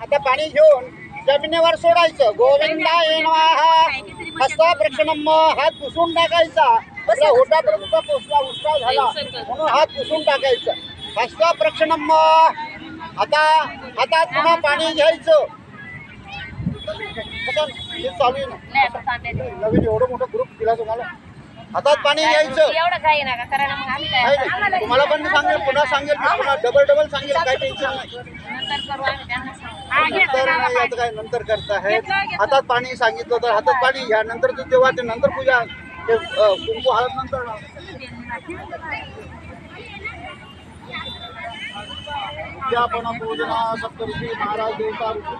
आता पाणी घेऊन जमिनीवर सोडायचं. गोविंदाय नमः. हस्ता प्रक्षणम, हात पुसून टाकायचा. आपला होटापर्यंत पोचला उष्टा झाला म्हणून हात पुसून टाकायचा. हस्ता प्रक्षणम. आता हातात पुन्हा पाणी घ्यायचं. हे चालू आहे ना नवीन एवढं मोठं ग्रुप दिला तुम्हाला. हातात पाणी घ्यायचं. तुम्हाला पण मी सांगेल, पुन्हा सांगेल, पुन्हा डबल सांगेल, काही टेन्शन नाही. नंतर नाही आता काय नंतर करतायत. हातात पाणी सांगितलं तर हातात पाणी घ्या. नंतर तेव्हा ते नंतर पूजा ते कुंकू हळद नंतर. उद्यापन पूजना सप्तऋषी महाराज देवता ऋषी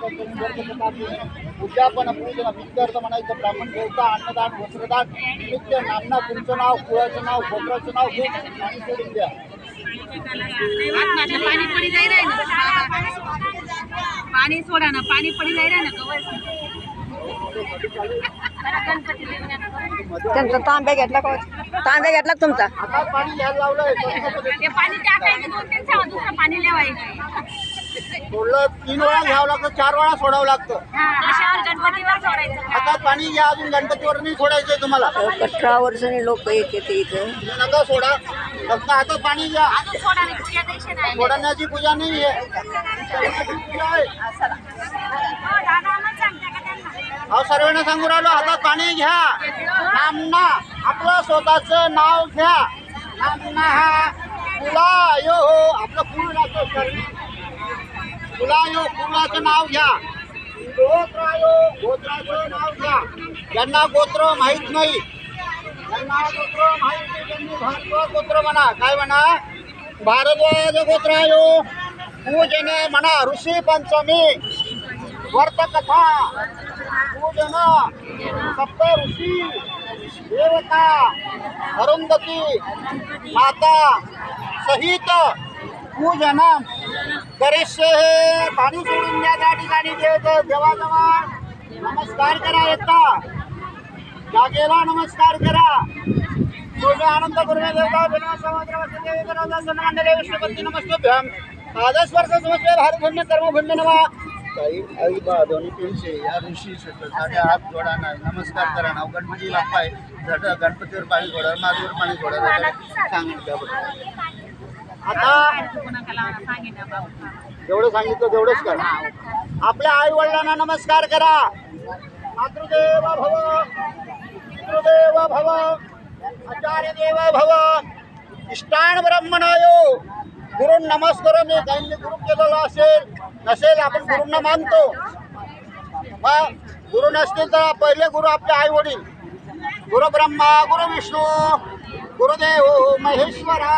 उद्यापन पूजन विद्यार्थ म्हणायचं. ब्राह्मण देवता अन्नदान वस्त्रदान नित्य नामना तुमचं नाव कुळाचं नाव गोत्राचं नाव घेऊन पाणी सोडून द्या. पाणी सोडा ना, पाणी पडी जाईल ना. त्यांचा तांब्या घेतला का? तांब्या घेतला तुमचा? आता पाणी घ्यायला लावलंय. पाणी टाकायचं, 2-3 सेवा दुसरं पाणी लिहायचं. सोडलं 3 वेळा घ्यावं लागतं, 4 वेळा सोडावं लागतं. गणपतीवर सोडायचं. हातात पाणी घ्या. अजून गणपतीवर नाही सोडायचंय तुम्हाला. 18 वर्षांनी लोक येते इथं. नका सोडा, फक्त हातात पाणी घ्या. अजून सोडा नाही, पूजा द्यायची नाही. सोडण्याची पूजा नाही आहे. सर्वांना सांगू राहिलो, हातात पाणी घ्या. नामना आपलं स्वतःचं नाव घ्या. नामना हा कुला यो हो, आपलं कुळ लागतो. कुला यो कुलाचं नाव घ्या. गोत्रायो गोत्राचं नाव घ्या. ज्यांना गोत्र माहीत नाही, ज्यांना गोत्र माहीत नाही त्यांनी भारद्वाज गोत्र म्हणा. काय म्हणा? भारद्वाज गोत्रायो पूजने म्हणा. ऋषी पंचमी व्रत कथा पूजन सप्त ऋषी देवता अरुंधती माता सहित पूजन करिष्ये. हे पाणी सोडून द्या. त्या ठिकाणी देवाजवळ नमस्कार करा. येता जागेला नमस्कार करा. पूर्ण आनंद करून देवता बिना समुद्र वसते करा. सन्मानले विष्णुपती नमस्तुभ्यं. आदस्वर्ष समस्ते भारतभूमी कर्मभूमी नमः. काही आई बा दोन्ही पेन्से या ऋषी साडे हात जोडा नाही. नमस्कार करा. नाव गणपती बाप्पा आहे. झट गणपतीवर पाणी सोडा, माझ्यावर पाणी सोडा सांगितलं. आता जेवढं सांगितलं तेवढंच करा. आपल्या आई वडिलांना नमस्कार करा. मातृदेव भव, पितृदेव भव, आचार्य देव भव, इष्टान ब्रह्मणायो. गुरु नमस्कार. मी काहींनी गुरु केलेला असेल नसेल, आपण गुरूंना मानतो. मग गुरु नसतील तर पहिले गुरु आपले आई वडील. गुरु ब्रह्मा गुरु विष्णू गुरुदेव महेश्वरा.